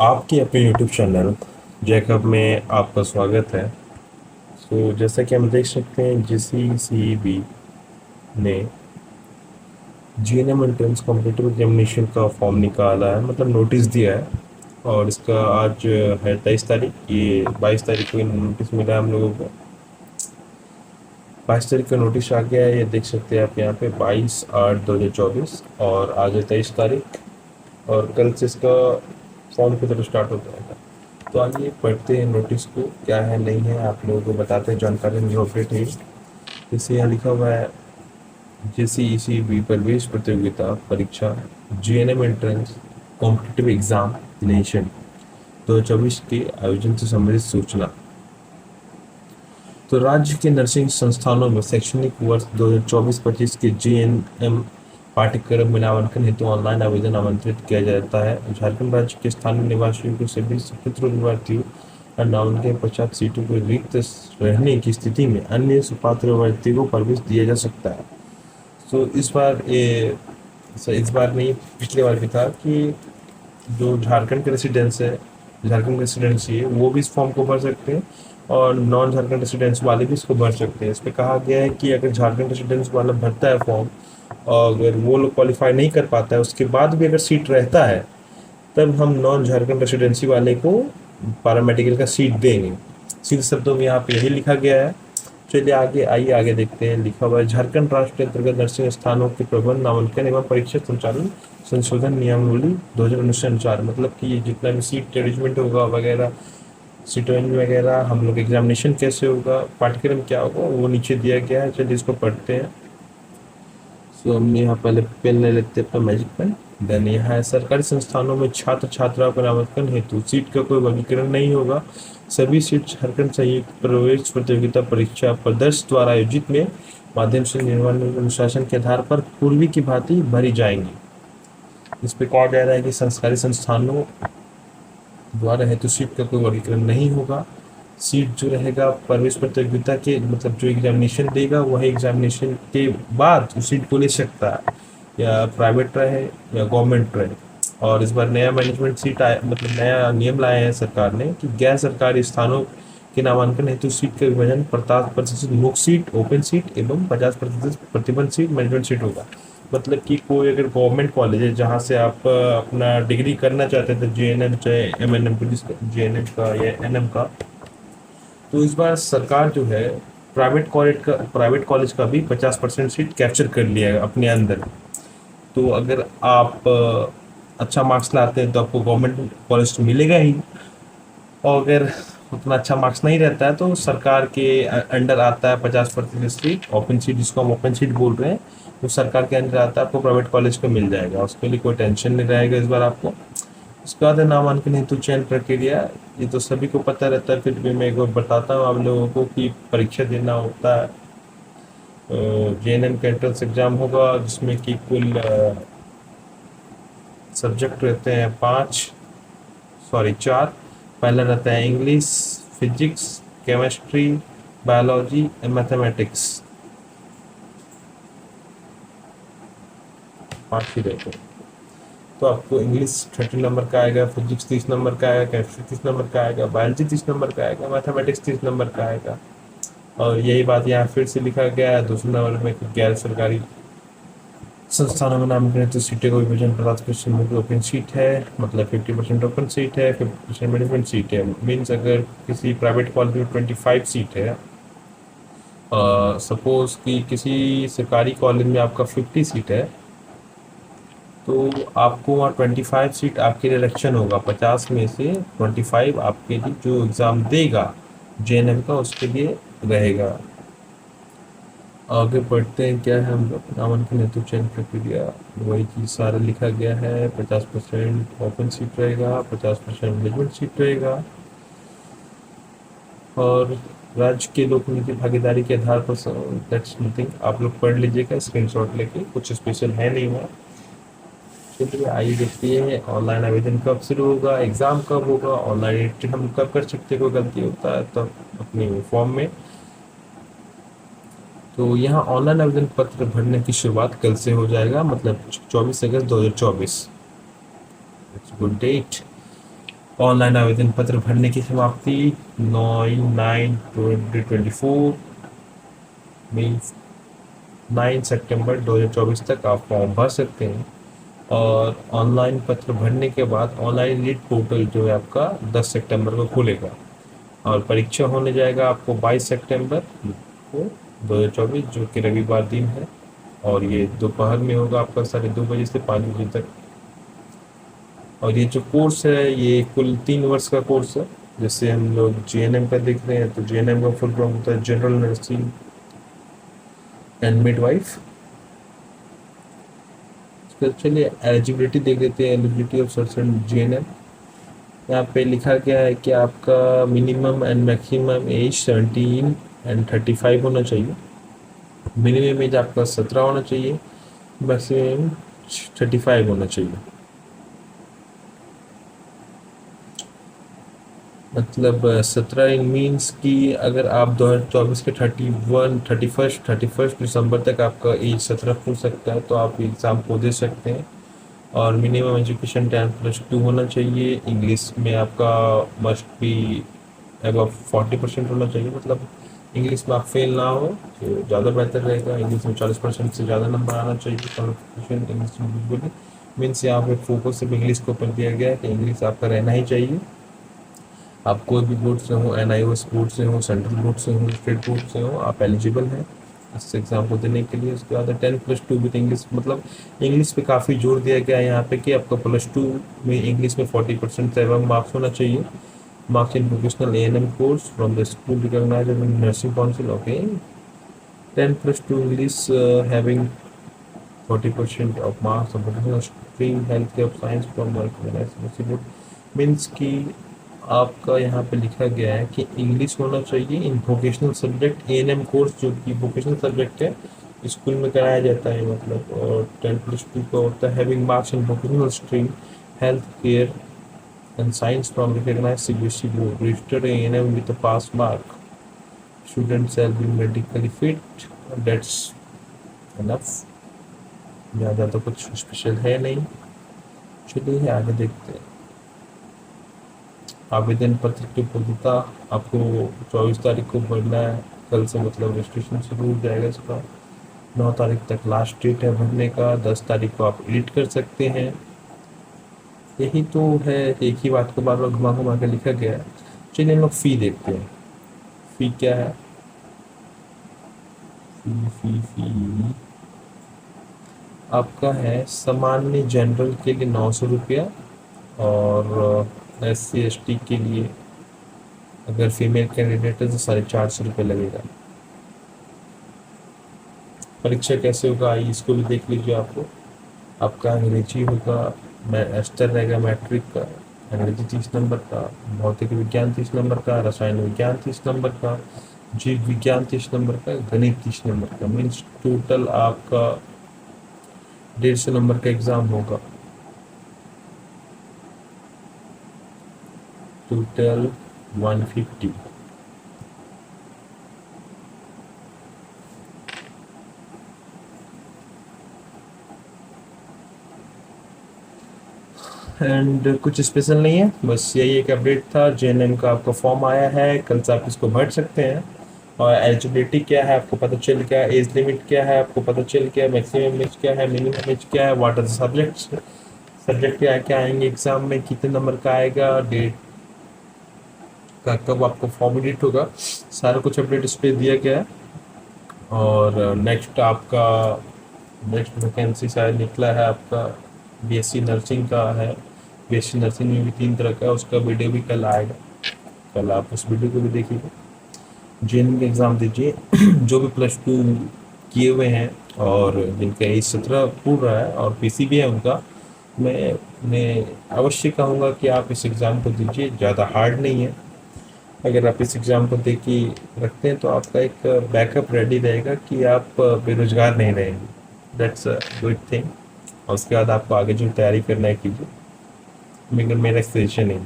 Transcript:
आपके अपने YouTube channel Jacob में आपका स्वागत है। तो जैसा कि हम देख सकते हैं JCCEB ने GNM एंट्रेंस कॉम्पिटिटिव एग्जामिनेशन का फॉर्म निकाला है, मतलब नोटिस दिया है। और इसका आज है 23 तारीख, ये 22 तारीख को नोटिस मिला है हम लोगों को। 22 तारीख का नोटिस आ गया है, ये देख सकते हैं आप यहाँ पे 22/8/2024, और आज है 23 तारीख, और कल से इसका फॉर्म की तरफ स्टार्ट हो जाएगा। तो आइए पढ़ते हैं नोटिस को, क्या है नहीं है, आप लोगों को बताते हैं जानकारी न्यू अपडेट है। जैसे यहाँ लिखा हुआ है JCECB प्रवेश प्रतियोगिता परीक्षा GNM एंट्रेंस कॉम्पिटिटिव एग्जामिनेशन 2024 के आयोजन से संबंधित सूचना। तो राज्य के नर्सिंग संस्थानों में शैक्षणिक वर्ष 2024-25 के JNM पाठ्यक्रम में नामांकन हेतु ऑनलाइन आवेदन आमंत्रित किया जाता है। झारखंड राज्य के स्थानीय निवासियों को सभी सशस्त्र अभ्यर्थियों और नामांकन के पश्चात सीटों को रिक्त रहने की स्थिति में अन्य सुपात्र अभ्यर्थियों को प्रवेश दिया जा सकता है। तो इस बार नहीं, पिछली बार भी था कि जो झारखंड के रेसिडेंस है, झारखंड रेसिडेंसी है, वो भी इस फॉर्म को भर सकते हैं, और नॉन झारखंड रेसिडेंस वाले भी इसको भर सकते हैं। इस पर कहा गया है कि अगर झारखंड रेसिडेंस वाला भरता है फॉर्म, और अगर वो लोग क्वालिफाई नहीं कर पाता है, उसके बाद भी अगर सीट रहता है, तब हम नॉन झारखंड रेसिडेंसी वाले को पैरामेडिकल का सीट देंगे। सीधे शब्दों में यहाँ पे यही लिखा गया है। चलिए आगे आइए, आगे देखते हैं। लिखा हुआ है झारखंड राष्ट्र के अंतर्गत नर्सिंग स्थानों के प्रबंध नामांकन एवं परीक्षा संचालन संशोधन नियमावली 2019 के अनुसार, मतलब कि ये जितना भी सीट अरेंजमेंट होगा वगैरह, सीट अरेंजमेंट वगैरह, हम लोग एग्जामिनेशन कैसे होगा, पाठ्यक्रम क्या होगा, वो नीचे दिया गया है। चलिए इसको पढ़ते हैं। तो हम यहाँ पहले पेन ले लेते हैं, अपना मैजिक पेन। देन यहाँ है सरकारी संस्थानों में छात्र छात्राओं का नामांकन हेतु सीट का कोई वर्गीकरण नहीं होगा। सभी सीट झारखंड संयुक्त प्रवेश प्रतियोगिता परीक्षा प्रदर्श द्वारा आयोजित में माध्यम से निर्माण अनुशासन के आधार पर पूर्वी की भांति भरी जाएंगी। इस पे कहा जा रहा है कि संस्कारी संस्थानों द्वारा हेतु सीट का कोई वर्गीकरण नहीं होगा। सीट जो रहेगा प्रवेश प्रतियोगिता के, मतलब जो एग्जामिनेशन देगा वही एग्जामिनेशन के बाद उस सीट को ले सकता है, या प्राइवेट रहे या गवर्नमेंट रहे। और इस बार नया मैनेजमेंट सीट आया, मतलब नया नियम लाया है सरकार ने कि गैर सरकारी स्थानों के नामांकन हेतु सीट का विभाजन 50% मुख्य सीट, ओपन सीट एवं 50% प्रतिबंध सीट, मैनेजमेंट सीट होगा। मतलब कि कोई अगर गवर्नमेंट कॉलेज है जहाँ से आप अपना डिग्री करना चाहते थे, JNM चाहे MNM का, JNM का या NM का, तो इस बार सरकार जो है प्राइवेट कॉलेज का भी 50% सीट कैप्चर कर लिया है अपने अंदर। तो अगर आप अच्छा मार्क्स लाते हैं तो आपको गवर्नमेंट कॉलेज तो मिलेगा ही, और अगर उतना अच्छा मार्क्स नहीं रहता है तो सरकार के अंडर आता है 50% सीट, ओपन सीट जिसको हम ओपन सीट बोल रहे हैं, तो सरकार के अंडर आता है, आपको प्राइवेट कॉलेज का मिल जाएगा। उसके लिए कोई टेंशन नहीं रहेगा इस बार आपको। उसके बाद है नामांकन हेतु चयन प्रक्रिया। ये तो सभी को पता रहता है, फिर भी मैं एक बार बताता हूँ आप लोगों को कि परीक्षा देना होता है। JNM का एंट्रेंस एग्जाम होगा, जिसमें कि कुल सब्जेक्ट रहते हैं 4। पहला रहता है English, physics, chemistry, biology and mathematics, 5 ही रहते हैं। तो आपको इंग्लिश 30 नंबर का आएगा, फिजिक्स 30 नंबर का आएगा, केमिस्ट्री 30 नंबर का आएगा, बायोलॉजी 30 नंबर का आएगा, मैथमेटिक्स 30 नंबर का आएगा। और यही बात यहाँ फिर से लिखा गया है दूसरे नंबर में कि गैर सरकारी संस्थानों में नामांकन तो सीटें का विभाजन 50% ओपन सीट है, मतलब 50% ओपन सीट है, 50% मैनेजमेंट सीट है। मीन्स अगर किसी प्राइवेट कॉलेज में 25 सीट है, सपोज कि किसी सरकारी कॉलेज में आपका 50 सीट है, तो आपको वहाँ 25 सीट आपके लिए इलेक्शन होगा। 50 में से 25 आपके लिए जो एग्ज़ाम देगा JNM का, उसके लिए रहेगा। आगे बढ़ते हैं, क्या है हम लोग नामांकन हेतु चयन प्रक्रिया, वही चीज़ सारा लिखा गया है। 50% ओपन सीट रहेगा, 50% मैनेजमेंट सीट रहेगा, और राज्य के लोक नीति भागीदारी के आधार पर दैट्स नथिंग, आप लोग पढ़ लीजिएगा स्क्रीनशॉट लेके, कुछ स्पेशल है नहीं हुआ। चलिए आइए देखते हैं ऑनलाइन आवेदन कब शुरू होगा, एग्ज़ाम कब होगा, ऑनलाइन एंट्री हम कब कर सकते हैं, कोई गलती होता है तब अपने फॉर्म में। तो यहाँ ऑनलाइन आवेदन पत्र भरने की शुरुआत कल से हो जाएगा, मतलब 24 अगस्त 2024। Good date. ऑनलाइन आवेदन पत्र भरने की समाप्ति 9/9/2024 मीन्स 9 सितंबर 2024 तक आप फॉर्म भर सकते हैं। और ऑनलाइन पत्र भरने के बाद ऑनलाइन रीड पोर्टल जो है आपका 10 सितंबर को खुलेगा और परीक्षा होने जाएगा आपको 22 सितंबर को 2024, जो कि रविवार दिन है। और ये दोपहर में होगा आपका 2:30 से 5 बजे तक। और ये जो कोर्स है ये कुल 3 वर्ष का कोर्स है। जैसे हम लोग जीएनएम का देख रहे हैं तो जीएनएम का फुल फॉर्म होता है जनरल नर्सिंग एंड मिडवाइफ। तो चलिए एलिजिबिलिटी देख लेते हैं। एलिजिबिलिटी ऑफ सर्सन जीएनएम, यहाँ पे लिखा गया है कि आपका minimum and maximum age 17 and 35 होना चाहिए। मिनिमम एज आपका 17 होना चाहिए, मैक्सिमम 35 होना चाहिए। मतलब 17 इन मीन्स कि अगर आप 2024 के 31 दिसंबर तक आपका एज 17 हो सकता है तो आप एग्ज़ाम को दे सकते हैं। और मिनिमम एजुकेशन 10+2 होना चाहिए। इंग्लिश में आपका मस्ट बी अबव 40% होना चाहिए, मतलब इंग्लिश में आप फेल ना हो तो ज़्यादा बेहतर रहेगा। इंग्लिश में 40% से ज़्यादा नंबर आना चाहिए क्वालिफिकेशन इंग्लिश में बिल्कुल। मीन्स यहाँ पे फोकस सिर्फ इंग्लिश के ऊपर दिया गया है कि इंग्लिश आपका रहना ही चाहिए। आप कोई भी बोर्ड से हो, NIOS बोर्ड से हो, सेंट्रल बोर्ड से हो, स्टेट बोर्ड से हो, आप एलिजिबल हैं इस एग्ज़ाम को देने के लिए। उसके बाद 10+2 विद इंग्लिश, मतलब इंग्लिश पे काफ़ी जोर दिया गया है यहाँ पे कि आपका +2 में इंग्लिश में 40% से एबव मार्क्स होना चाहिए। Marks in professional A&M course from the school recognised nursing council. Okay, 10+2 English having 40% of marks of professional stream health care science from board. Means कि आपका यहाँ पे लिखा गया है कि इंग्लिश होना चाहिए इन वोकेशनल सब्जेक्ट A&M कोर्स, जो कि वोकेशनल सब्जेक्ट है, स्कूल में कराया जाता है मतलब। और 10+2 का होता है having marks in vocational stream health care and science from recognised CBSE board registered A&M with a pass mark. Student shall be medically fit. That's enough, ज़्यादा तो कुछ स्पेशल है नहीं। चलिए आगे देखते हैं। आवेदन पत्र की उपलब्धता आपको 24 तारीख को भरना है। कल से मतलब रजिस्ट्रेशन शुरू हो जाएगा इसका। 9 तारीख तक लास्ट डेट है भरने का। 10 तारीख को आप एडिट कर सकते हैं। यही तो है, एक ही बात को बार बार घुमा घुमा के लिखा गया है। चलिए हम लोग फ़ी देखते हैं। फ़ी क्या है? फ़ी आपका है सामान्य जनरल के लिए 900 रुपया, और SC ST के लिए अगर फीमेल कैंडिडेट है तो 450 रुपये लगेगा। परीक्षा कैसे होगा आइए इसको भी देख लीजिए। आपका अंग्रेजी होगा, एस्टर रहेगा मैट्रिक का, अंग्रेजी 30 नंबर का, भौतिक विज्ञान 30 नंबर का, रसायन विज्ञान 30 नंबर का, जीव विज्ञान 30 नंबर का, गणित 30 नंबर का। मीन्स टोटल आपका 150 नंबर का एग्ज़ाम होगा। टोटल 150। एंड कुछ स्पेशल नहीं है, बस यही एक अपडेट था। JNM का आपका फॉर्म आया है, कल से आप इसको भर सकते हैं। और एलिजिबिलिटी क्या है आपको पता चल गया, एज लिमिट क्या है आपको पता चल गया, मैक्सिमम एज क्या है, मिनिमम एज क्या है, व्हाट आर सब्जेक्ट क्या क्या आएंगे एग्जाम में, कितने नंबर का आएगा, डेट का कब आपको फॉर्म एडिट होगा, सारा कुछ अपडेट इस पर दिया गया है। और नेक्स्ट वैकेंसी शायद निकला है आपका BSc नर्सिंग का है। BSc नर्सिंग में भी 3 तरह का है, उसका वीडियो भी कल आएगा। कल आप उस वीडियो को भी देखिएगा। JNM का एग्ज़ाम दीजिए। जो भी +2 किए हुए हैं और जिनका एज 17 पूर्ण रहा है और PC भी है उनका, मैं उन्हें अवश्य कहूँगा कि आप इस एग्ज़ाम को दीजिए। ज़्यादा हार्ड नहीं है। अगर आप इस एग्ज़ाम को दे के रखते हैं तो आपका एक बैकअप रेडी रहेगा कि आप बेरोज़गार नहीं रहेंगे। That's a good thing. और उसके बाद आपको आगे जो तैयारी करना है कीजिए, मगर मेरा सजेशन है।